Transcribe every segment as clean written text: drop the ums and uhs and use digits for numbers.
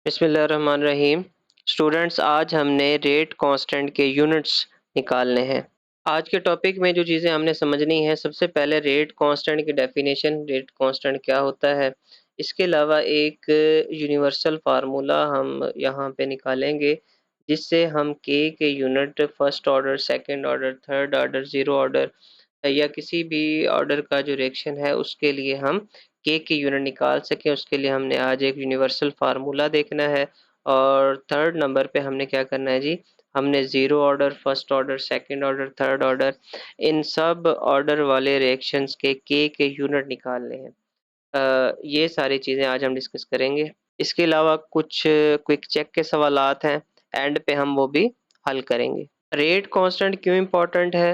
बिस्मिल्लाहिर्रहमानिर्रहीम। स्टूडेंट्स, आज हमने रेट कांस्टेंट के यूनिट्स निकालने हैं। आज के टॉपिक में जो चीज़ें हमने समझनी है, सबसे पहले रेट कांस्टेंट की डेफिनेशन, रेट कांस्टेंट क्या होता है। इसके अलावा एक यूनिवर्सल फार्मूला हम यहाँ पे निकालेंगे, जिससे हम के unit first order, second order, third order, zero order या किसी भी ऑर्डर का जो रिएक्शन है उसके लिए हम के यूनिट निकाल सकें। उसके लिए हमने आज एक यूनिवर्सल फार्मूला देखना है। और थर्ड नंबर पे हमने क्या करना है जी, हमने zero order, first order, second order, third order, इन सब ऑर्डर वाले रिएक्शंस के यूनिट निकालने हैं। ये सारी चीज़ें आज हम डिस्कस करेंगे। इसके अलावा कुछ क्विक चेक के सवालात हैं, एंड पे हम वो भी हल करेंगे। रेट कांस्टेंट क्यों इम्पोर्टेंट है?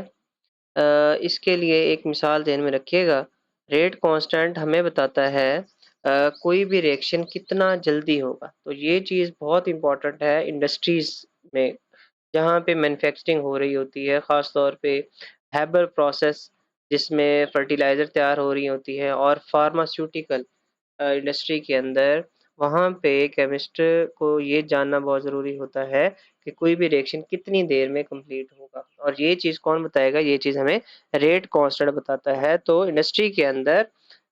इसके लिए एक मिसाल ध्यान में रखिएगा। रेट कांस्टेंट हमें बताता है कोई भी रिएक्शन कितना जल्दी होगा। तो ये चीज़ बहुत इम्पोर्टेंट है इंडस्ट्रीज़ में, जहाँ पे मैन्युफैक्चरिंग हो रही होती है, ख़ास तौर पे हेबर प्रोसेस जिसमें फर्टिलाइज़र तैयार हो रही होती है, और फार्मास्यूटिकल इंडस्ट्री के अंदर, वहाँ पे केमिस्ट को ये जानना बहुत ज़रूरी होता है कि कोई भी रिएक्शन कितनी देर में कंप्लीट होगा। और ये चीज़ कौन बताएगा? ये चीज़ हमें रेट कांस्टेंट बताता है। तो इंडस्ट्री के अंदर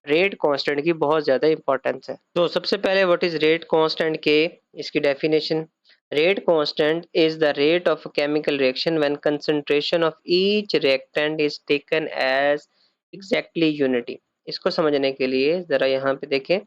रेट कांस्टेंट की बहुत ज़्यादा इंपॉर्टेंस है। तो सबसे पहले व्हाट इज़ रेट कांस्टेंट के, इसकी डेफिनेशन। Rate constant is the rate of chemical reaction when concentration of each reactant is taken as exactly unity. इसको समझने के लिए ज़रा यहाँ पे देखें।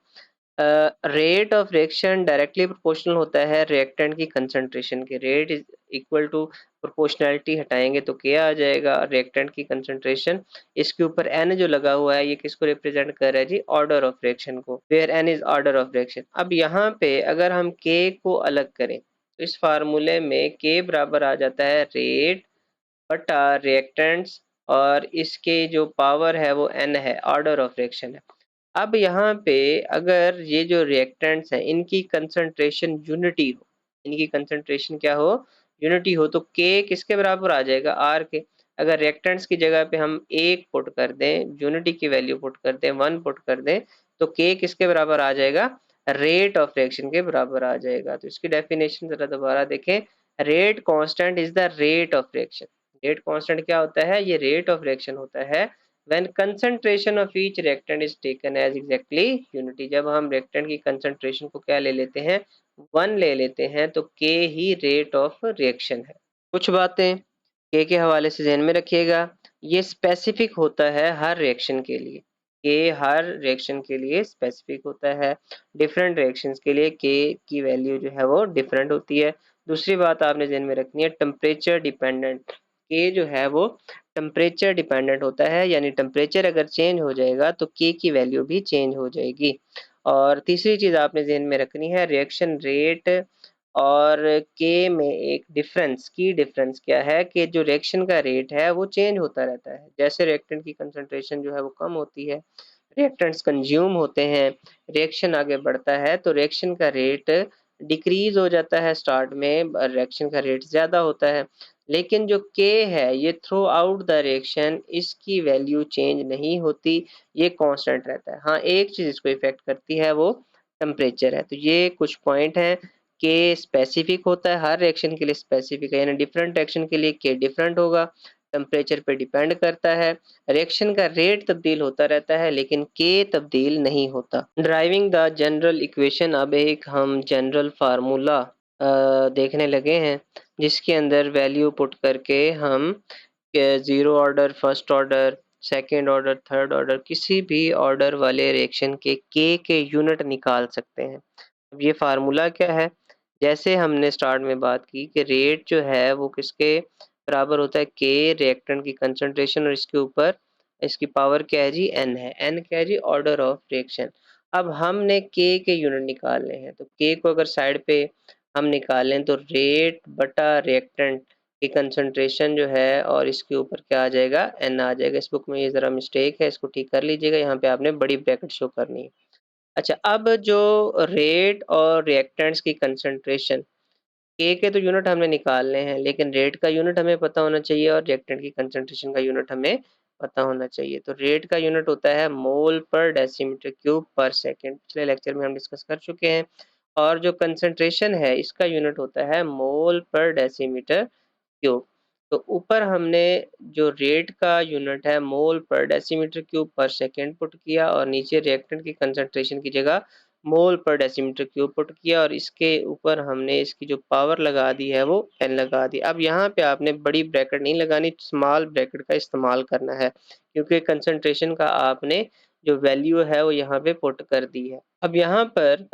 Rate of reaction directly proportional होता है रिएक्टेंट की कंसंट्रेशन के। Rate is equal to proportionality हटाएंगे तो क्या आ जाएगा, रिएक्टेंट की कंसंट्रेशन। इसके ऊपर एन जो लगा हुआ है, ये किसको रिप्रेजेंट कर रहा है जी? ऑर्डर ऑफ रिएक्शन को, where n is order of reaction. अब यहाँ पे अगर हम के को अलग करें तो इस फार्मूले में के बराबर आ जाता है रेट बटा रिएक्टेंट्स, और इसके जो पावर है वो एन है, ऑर्डर ऑफ रिएक्शन है। अब यहाँ पे अगर ये जो रिएक्टेंट्स हैं इनकी कंसंट्रेशन यूनिटी हो, इनकी कंसंट्रेशन क्या हो? यूनिटी हो, तो के किसके बराबर आ जाएगा? आर के। अगर रिएक्टेंट्स की जगह पे हम एक पुट कर दें, यूनिटी की वैल्यू पुट कर दें, वन पुट कर दें, तो के किसके बराबर आ जाएगा? रेट ऑफ रिएक्शन के बराबर आ जाएगा। तो इसकी डेफिनेशन जरा दोबारा देखें। Rate constant is the rate of reaction. Rate constant क्या होता है? ये रेट ऑफ रिएक्शन होता है when concentration of each reactant is taken as exactly unity। जब हम reactant की concentration को क्या ले लेते हैं? 1 ले लेते हैं, तो K he rate of reaction है। कुछ बातें K के हवाले से ध्यान में रखिएगा। ये स्पेसिफिक होता है हर रिएक्शन के लिए। K हर रिएक्शन के लिए स्पेसिफिक होता है। डिफरेंट रिएक्शंस के लिए K की वैल्यू जो है वो डिफरेंट होती है। दूसरी बात आपने ध्यान में रखनी है, टेम्परेचर डिपेंडेंट। K जो है वो टेम्परेचर डिपेंडेंट होता है, यानी टेम्परेचर अगर चेंज हो जाएगा तो के की वैल्यू भी चेंज हो जाएगी। और तीसरी चीज़ आपने ध्यान में रखनी है, रिएक्शन रेट और के में एक डिफरेंस, की डिफरेंस क्या है कि जो रिएक्शन का रेट है वो चेंज होता रहता है। जैसे रिएक्टेंट की कंसंट्रेशन जो है वो कम होती है, रिएक्टेंट्स कंज्यूम होते हैं, रिएक्शन आगे बढ़ता है, तो रिएक्शन का रेट डिक्रीज हो जाता है। स्टार्ट में रिएक्शन का रेट ज़्यादा होता है, लेकिन जो के है ये थ्रू आउट द रिएक्शन, इसकी वैल्यू चेंज नहीं होती, ये कांस्टेंट रहता है। हाँ, एक चीज़ इसको इफेक्ट करती है, वो टेम्परेचर है। तो ये कुछ पॉइंट हैं। के स्पेसिफिक होता है, हर रिएक्शन के लिए स्पेसिफिक है, यानी डिफरेंट रिएक्शन के लिए के डिफरेंट होगा, टेम्परेचर पे डिपेंड करता है। रिएक्शन का रेट तब्दील होता रहता है, लेकिन के तब्दील नहीं होता। ड्राइविंग द जनरल इक्वेशन, अब एक हम जनरल फार्मूला देखने लगे हैं, जिसके अंदर वैल्यू पुट करके हम zero order, first order, second order, third order, किसी भी ऑर्डर वाले रिएक्शन के यूनिट निकाल सकते हैं। अब ये फार्मूला क्या है? जैसे हमने स्टार्ट में बात की कि रेट जो है वो किसके बराबर होता है? के रिएक्टेंट की कंसंट्रेशन, और इसके ऊपर इसकी पावर क्या है जी? एन है। एन क्या है जी? Order of reaction. अब हमने के यूनिट निकालने हैं, तो के को अगर साइड पे हम निकालें तो रेट बटा रिएक्टेंट की कंसंट्रेशन जो है, और इसके ऊपर क्या आ जाएगा? एन आ जाएगा। इस बुक में ये ज़रा मिस्टेक है, इसको ठीक कर लीजिएगा। यहाँ पे आपने बड़ी ब्रैकेट शो करनी है। अच्छा, अब जो रेट और रिएक्टेंट्स की कंसंट्रेशन, के तो यूनिट हमने निकालने हैं, लेकिन रेट का यूनिट हमें पता होना चाहिए और रिएक्टेंट की कंसंट्रेशन का यूनिट हमें पता होना चाहिए। तो रेट का यूनिट होता है मोल पर डेसीमीटर क्यूब पर सेकंड। पिछले लेक्चर में हम डिस्कस कर चुके हैं। और जो कंसंट्रेशन है इसका यूनिट होता है मोल पर डेसीमीटर क्यूब। तो ऊपर हमने जो रेट का यूनिट है मोल पर डेसीमीटर क्यूब पर सेकेंड पुट किया और नीचे रिएक्टेंट की कंसंट्रेशन की जगह मोल पर डेसीमीटर क्यूब पुट किया और इसके ऊपर हमने इसकी जो पावर लगा दी है वो n लगा दी। अब यहाँ पे आपने बड़ी ब्रैकेट नहीं लगानी, स्मॉल ब्रैकेट का इस्तेमाल करना है क्योंकि कंसंट्रेशन का आपने जो वैल्यू है वो यहाँ पे पुट कर दी है। अब यहाँ पर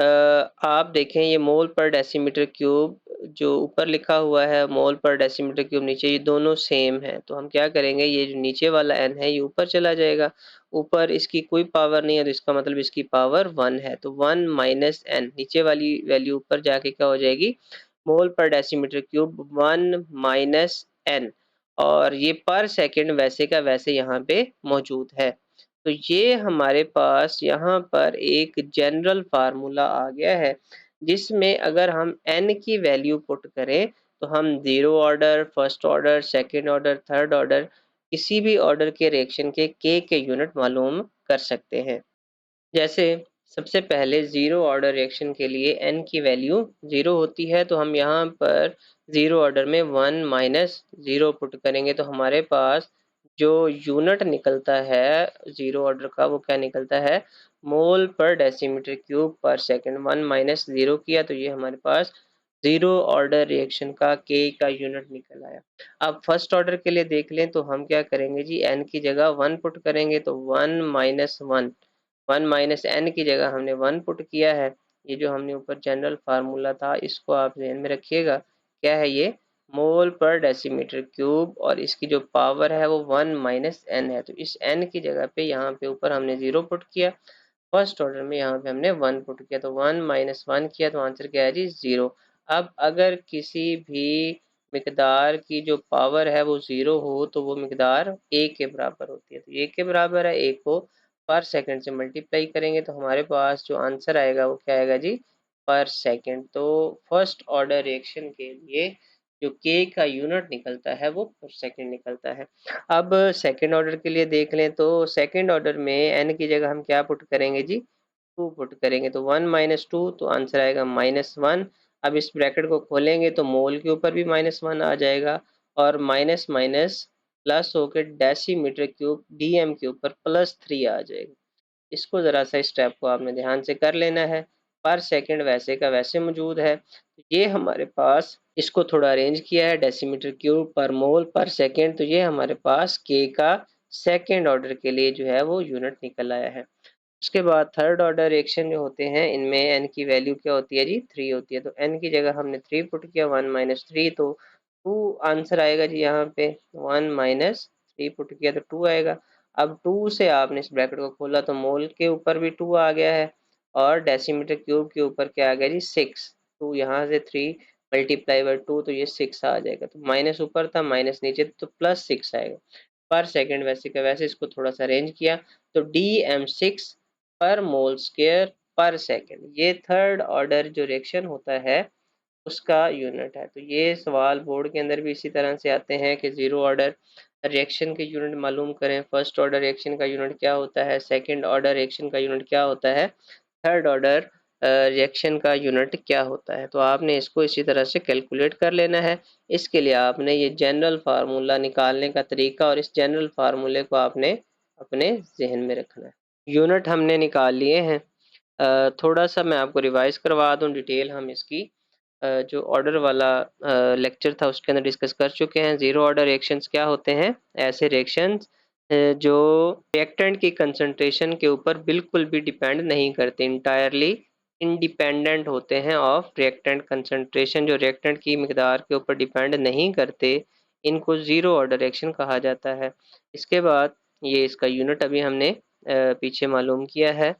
आप देखें ये मोल पर डेसीमीटर क्यूब जो ऊपर लिखा हुआ है मोल पर डेसीमीटर क्यूब नीचे, ये दोनों सेम है। तो हम क्या करेंगे, ये जो नीचे वाला n है ये ऊपर चला जाएगा, ऊपर इसकी कोई पावर नहीं है तो इसका मतलब इसकी पावर 1 है। तो 1 माइनस n, नीचे वाली वैल्यू ऊपर जाके क्या हो जाएगी, मोल पर डेसीमीटर क्यूब 1 माइनस n, और ये पर सेकंड वैसे का वैसे यहाँ पे मौजूद है। तो ये हमारे पास यहाँ पर एक जनरल फार्मूला आ गया है जिसमें अगर हम n की वैल्यू पुट करें तो हम zero order, first order, second order, third order, किसी भी ऑर्डर के रिएक्शन के k के यूनिट मालूम कर सकते हैं। जैसे सबसे पहले जीरो ऑर्डर रिएक्शन के लिए n की वैल्यू 0 होती है, तो हम यहाँ पर जीरो ऑर्डर में 1 माइनस 0 पुट करेंगे तो हमारे पास जो यूनिट निकलता है जीरो ऑर्डर का वो क्या निकलता है, मोल पर डेसीमीटर क्यूब पर सेकंड। 1 माइनस 0 किया तो ये हमारे पास जीरो ऑर्डर रिएक्शन का k का यूनिट निकल आया। अब फर्स्ट ऑर्डर के लिए देख लें तो हम क्या करेंगे जी, n की जगह 1 पुट करेंगे तो 1 माइनस 1, 1 माइनस n की जगह हमने 1 पुट किया है। ये जो हमने ऊपर जनरल फार्मूला था इसको आप ध्यान में रखिएगा, क्या है ये, मोल पर डेसीमीटर क्यूब, और इसकी जो पावर है वो 1 माइनस n है। तो इस n की जगह पे यहाँ पे ऊपर हमने 0 पुट किया, फर्स्ट ऑर्डर में यहाँ पे हमने 1 पुट किया तो 1 माइनस 1 किया तो आंसर क्या है जी, 0। अब अगर किसी भी मिकदार की जो पावर है वो 0 हो तो वो मिकदार a के बराबर होती है। तो a के बराबर है, a को पर सेकंड से मल्टीप्लाई करेंगे तो हमारे पास जो आंसर आएगा वो क्या आएगा जी, पर सेकंड। तो फर्स्ट ऑर्डर रिएक्शन के लिए जो k का यूनिट निकलता है वो पर सेकंड निकलता है। अब सेकंड ऑर्डर के लिए देख लें तो सेकंड ऑर्डर में n की जगह हम क्या पुट करेंगे जी, 2 पुट करेंगे तो 1 माइनस 2 तो आंसर आएगा -1। अब इस ब्रैकेट को खोलेंगे तो मोल के ऊपर भी -1 आ जाएगा और माइनस माइनस प्लस होकर डेसीमीटर क्यूब dm के ऊपर +3 आ जाएगा। इसको ज़रा सा स्टेप को आपने ध्यान से कर लेना है। पर सेकंड वैसे का वैसे मौजूद है। ये हमारे पास, इसको थोड़ा अरेंज किया है, डेसीमीटर क्यूब पर मोल पर सेकंड, तो ये हमारे पास के का सेकंड ऑर्डर के लिए जो है वो यूनिट निकल आया है। उसके बाद थर्ड ऑर्डर रिएक्शन जो होते हैं इनमें एन की वैल्यू क्या होती है जी, 3 होती है। तो एन की जगह हमने 3 पुट किया, 1 माइनस 3 तो 2 आंसर आएगा जी। यहाँ पे 1 माइनस 3 पुट किया तो 2 आएगा। अब 2 से आपने इस ब्रैकेट को खोला तो मोल के ऊपर भी 2 आ गया है और डेसीमीटर क्यूब के ऊपर क्या आ गया जी, 6। तो यहाँ से 3 मल्टीप्लाई बाई 2 तो ये 6 आ जाएगा। तो माइनस ऊपर था, माइनस नीचे तो +6 आएगा। पर सेकंड वैसे का वैसे इसको थोड़ा सा अरेंज किया तो DM6 पर मोल स्क्वायर पर सेकंड, ये थर्ड ऑर्डर जो रिएक्शन होता है उसका यूनिट है। तो ये सवाल बोर्ड के अंदर भी इसी तरह से आते हैं कि जीरो ऑर्डर रिएक्शन के यूनिट मालूम करें, फर्स्ट ऑर्डर रिएक्शन का यूनिट क्या होता है, सेकंड ऑर्डर रिएक्शन का यूनिट क्या होता है, थर्ड ऑर्डर रिएक्शन का यूनिट क्या होता है। तो आपने इसको इसी तरह से कैलकुलेट कर लेना है। इसके लिए आपने ये जनरल फार्मूला निकालने का तरीका और इस जनरल फार्मूले को आपने अपने जहन में रखना है। यूनिट हमने निकाल लिए हैं। थोड़ा सा मैं आपको रिवाइज करवा दूं, डिटेल हम इसकी जो ऑर्डर वाला लेक्चर था उसके अंदर डिस्कस कर चुके हैं। जीरो ऑर्डर रिएक्शंस क्या होते हैं, ऐसे रिएक्शंस जो रिएक्टेंट की कंसंट्रेशन के ऊपर बिल्कुल भी डिपेंड नहीं करते, इंटायरली इंडिपेंडेंट होते हैं ऑफ रिएक्टेंट कंसंट्रेशन, जो रिएक्टेंट की मिकदार के ऊपर डिपेंड नहीं करते, इनको जीरो ऑर्डर रिएक्शन कहा जाता है। इसके बाद ये इसका यूनिट अभी हमने पीछे मालूम किया है।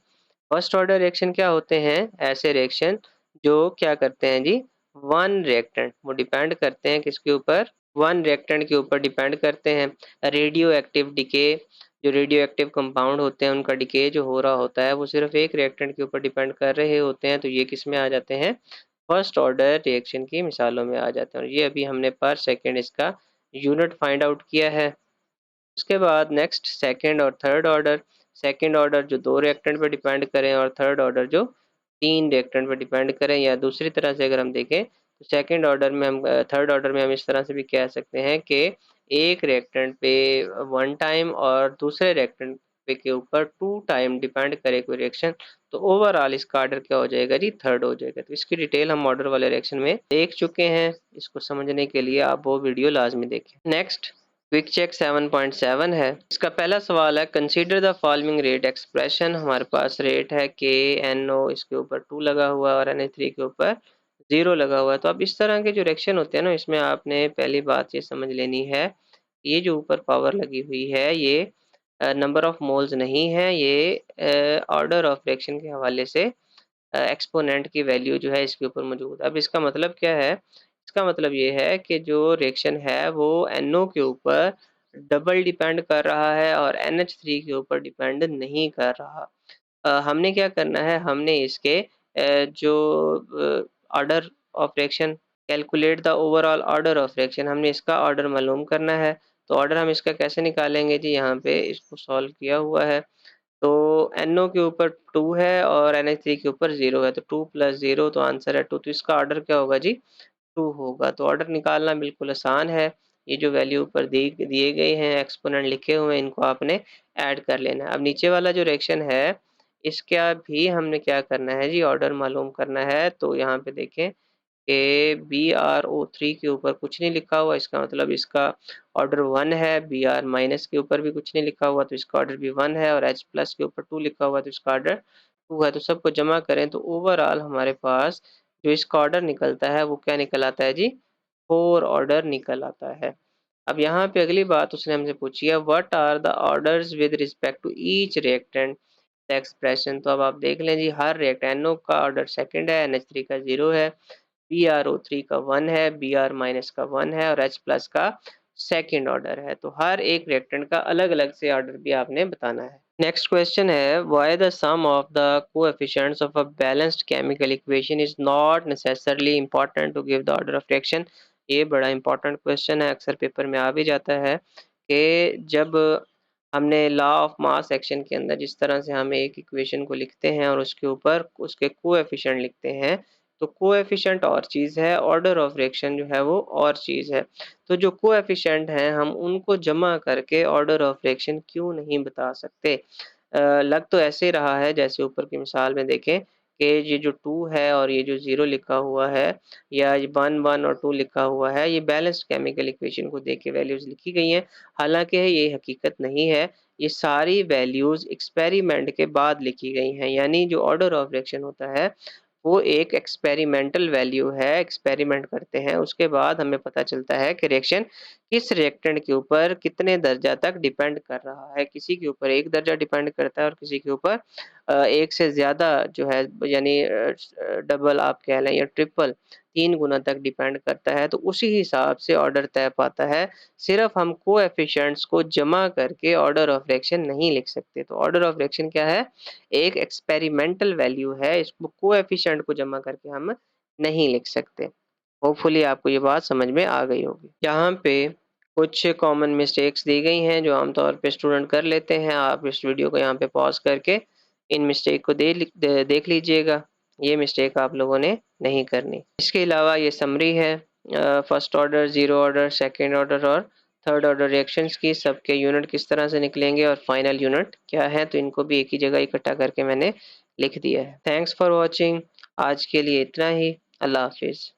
फर्स्ट ऑर्डर रिएक्शन क्या होते हैं, ऐसे रिएक्शन जो क्या करते हैं जी, वन रिएक्टेंट, वो डिपेंड करते हैं किसके ऊपर, वन रिएक्टेंट के ऊपर डिपेंड करते हैं। रेडियो एक्टिव डिके, जो रेडियो एक्टिव कंपाउंड होते हैं उनका डिके जो हो रहा होता है वो सिर्फ एक रिएक्टेंट के ऊपर डिपेंड कर रहे होते हैं, तो ये किस में आ जाते हैं, फर्स्ट ऑर्डर रिएक्शन की मिसालों में आ जाते हैं। और ये अभी हमने पर सेकेंड इसका यूनिट फाइंड आउट किया है। उसके बाद नेक्स्ट सेकंड और थर्ड ऑर्डर, सेकंड ऑर्डर जो दो रिएक्टेंट पर डिपेंड करें और थर्ड ऑर्डर जो 3 रिएक्टेंट पे डिपेंड करें, या दूसरी तरह से अगर हम देखें तो सेकंड ऑर्डर में हम थर्ड ऑर्डर में हम इस तरह से भी कह सकते हैं कि एक रिएक्टेंट पे 1 टाइम और दूसरे रिएक्टेंट पे के ऊपर 2 टाइम डिपेंड करे कोई रिएक्शन, तो ओवरऑल इसका ऑर्डर क्या हो जाएगा जी, थर्ड हो जाएगा। तो इसकी डिटेल हम ऑर्डर वाले रिएक्शन में देख चुके हैं। इसको समझने के लिए आप वो वीडियो लाजमी देखें। नेक्स्ट क्विक चेक 7.7 है। इसका पहला सवाल है, consider the following rate expression. हमारे पास रेट है के NO, इसके ऊपर 2 लगा हुआ है और NH3 के ऊपर 0 लगा हुआ है। तो अब इस तरह के जो रिएक्शन होते हैं ना, इसमें आपने पहली बात ये समझ लेनी है, ये जो ऊपर पावर लगी हुई है ये नंबर ऑफ मोल्स नहीं है, ये ऑर्डर ऑफ रिएक्शन के हवाले से एक्सपोनेंट की वैल्यू जो है इसके ऊपर मौजूद है। अब इसका मतलब क्या है? इसका मतलब ये है कि जो रिएक्शन है वो NO के ऊपर डबल डिपेंड कर रहा है और NH3 के ऊपर डिपेंड नहीं कर रहा। हमने क्या करना है, हमने इसके जो order of reaction, calculate the overall order of reaction, हमने इसका ऑर्डर मालूम करना है। तो ऑर्डर हम इसका कैसे निकालेंगे जी, यहाँ पे इसको सॉल्व किया हुआ है। तो NO के ऊपर 2 है और NH3 के ऊपर 0 है, तो 2 + 0 तो आंसर है 2। तो इसका ऑर्डर क्या होगा जी, 2 होगा। तो ऑर्डर निकालना बिल्कुल आसान है। ये जो वैल्यू ऊपर दिए गए हैं, एक्सपोनेंट लिखे हुए हैं, इनको आपने ऐड कर लेना है। अब नीचे वाला जो रिएक्शन है, इसका भी हमने क्या करना है जी, ऑर्डर मालूम करना है। तो यहाँ पे देखें कि BrO3 के ऊपर कुछ नहीं लिखा हुआ, इसका मतलब इसका ऑर्डर 1 है। Br- के ऊपर भी कुछ नहीं लिखा हुआ, तो इसका ऑर्डर भी 1 है। और H+ के ऊपर 2 लिखा हुआ, तो इसका ऑर्डर 2 है। तो सबको जमा करें तो ओवरऑल हमारे पास जो इसका ऑर्डर निकलता है वो क्या निकल आता है जी, 4 ऑर्डर निकल आता है। अब यहाँ पे अगली बात उसने हमसे पूछी है, what are the orders with respect to each reactant expression. तो अब आप देख लें जी, हर रिएक्टेंट NO का ऑर्डर सेकंड है, NH3 का 0 है, BrO3 का 1 है, Br- का 1 है और H+ का सेकंड ऑर्डर है। तो हर एक रिएक्टेंट का अलग अलग से ऑर्डर भी आपने बताना है। नेक्स्ट क्वेश्चन है, why the sum of the coefficients of a balanced chemical equation is not necessarily important to give the order of reaction. ये बड़ा इंपॉर्टेंट क्वेश्चन है, अक्सर पेपर में आ भी जाता है कि जब हमने लॉ ऑफ मास एक्शन के अंदर जिस तरह से हम एक इक्वेशन को लिखते हैं और उसके ऊपर उसके कोएफिशिएंट लिखते हैं, तो कोएफिशिएंट और चीज़ है, ऑर्डर ऑफ रिएक्शन जो है वो और चीज़ है। तो जो कोएफिशिएंट हैं हम उनको जमा करके ऑर्डर ऑफ रिएक्शन क्यों नहीं बता सकते? लग तो ऐसे ही रहा है जैसे ऊपर की मिसाल में देखें कि ये जो 2 है और ये जो 0 लिखा हुआ है, या ये 1 1 और 2 लिखा हुआ है, ये बैलेंस्ड केमिकल इक्वेशन को देख के वैल्यूज़ लिखी गई हैं। हालाँकि ये हकीकत नहीं है, ये सारी वैल्यूज़ एक्सपेरिमेंट के बाद लिखी गई हैं। यानी जो ऑर्डर ऑफ रिएक्शन होता है वो एक एक्सपेरिमेंटल वैल्यू है, एक्सपेरिमेंट करते हैं उसके बाद हमें पता चलता है कि रिएक्शन किस रिएक्टेंट के ऊपर कितने दर्जा तक डिपेंड कर रहा है। किसी के ऊपर 1 दर्जा डिपेंड करता है और किसी के ऊपर 1 से ज़्यादा जो है, यानी डबल आप कह लें या ट्रिपल 3 गुना तक डिपेंड करता है। तो उसी हिसाब से ऑर्डर तय पाता है। सिर्फ हम कोएफिशिएंट्स को जमा करके ऑर्डर ऑफ रिएक्शन नहीं लिख सकते। तो ऑर्डर ऑफ रिएक्शन क्या है? एक एक्सपेरिमेंटल वैल्यू है, इसको कोएफिशिएंट को जमा करके हम नहीं लिख सकते। होपफुली आपको ये बात समझ में आ गई होगी। यहाँ पे कुछ कॉमन मिस्टेक्स दी गई हैं जो आमतौर पे स्टूडेंट कर लेते हैं। आप इस वीडियो को यहाँ पे पॉज़ करके इन मिस्टेक को देख लीजिएगा। ये मिस्टेक आप लोगों ने नहीं करनी। इसके अलावा ये समरी है first order, zero order, second order और थर्ड ऑर्डर रिएक्शंस की, सबके यूनिट किस तरह से निकलेंगे और फाइनल यूनिट क्या है, तो इनको भी एक ही जगह इकट्ठा करके मैंने लिख दिया है। Thanks for watching. आज के लिए इतना ही। अल्लाह हाफिज़।